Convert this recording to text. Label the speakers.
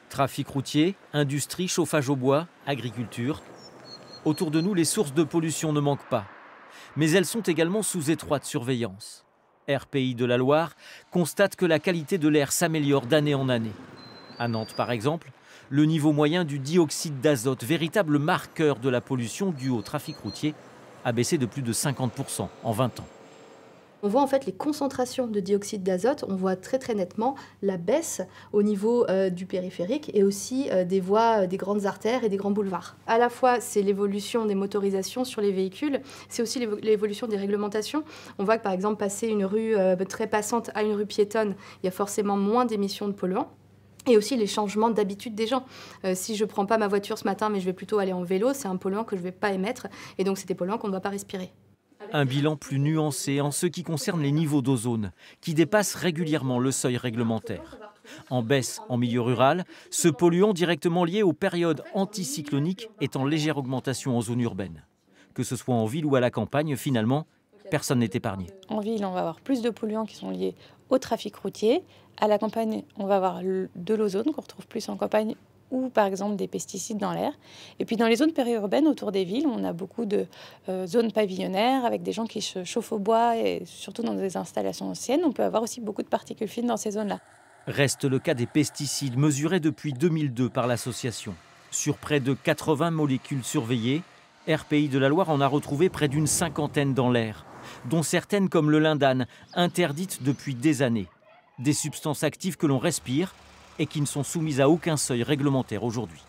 Speaker 1: Trafic routier, industrie, chauffage au bois, agriculture. Autour de nous, les sources de pollution ne manquent pas. Mais elles sont également sous étroite surveillance. RPI de la Loire constate que la qualité de l'air s'améliore d'année en année. À Nantes, par exemple, le niveau moyen du dioxyde d'azote, véritable marqueur de la pollution due au trafic routier, a baissé de plus de 50% en 20 ans.
Speaker 2: On voit en fait les concentrations de dioxyde d'azote, on voit très nettement la baisse au niveau du périphérique et aussi des voies, des grandes artères et des grands boulevards. À la fois, c'est l'évolution des motorisations sur les véhicules, c'est aussi l'évolution des réglementations. On voit que par exemple, passer une rue très passante à une rue piétonne, il y a forcément moins d'émissions de polluants. Et aussi les changements d'habitude des gens. Si je ne prends pas ma voiture ce matin, mais je vais plutôt aller en vélo, c'est un polluant que je ne vais pas émettre. Et donc, c'est des polluants qu'on ne doit pas respirer.
Speaker 1: Un bilan plus nuancé en ce qui concerne les niveaux d'ozone, qui dépassent régulièrement le seuil réglementaire. En baisse en milieu rural, ce polluant directement lié aux périodes anticycloniques est en légère augmentation en zone urbaine. Que ce soit en ville ou à la campagne, finalement, personne n'est épargné.
Speaker 3: En ville, on va avoir plus de polluants qui sont liés au trafic routier. À la campagne, on va avoir de l'ozone qu'on retrouve plus en campagne ou par exemple des pesticides dans l'air. Et puis dans les zones périurbaines autour des villes, on a beaucoup de zones pavillonnaires avec des gens qui se chauffent au bois et surtout dans des installations anciennes. On peut avoir aussi beaucoup de particules fines dans ces zones-là.
Speaker 1: Reste le cas des pesticides mesurés depuis 2002 par l'association. Sur près de 80 molécules surveillées, RPI de la Loire en a retrouvé près d'une cinquantaine dans l'air, dont certaines comme le lindane, interdites depuis des années. Des substances actives que l'on respire et qui ne sont soumises à aucun seuil réglementaire aujourd'hui.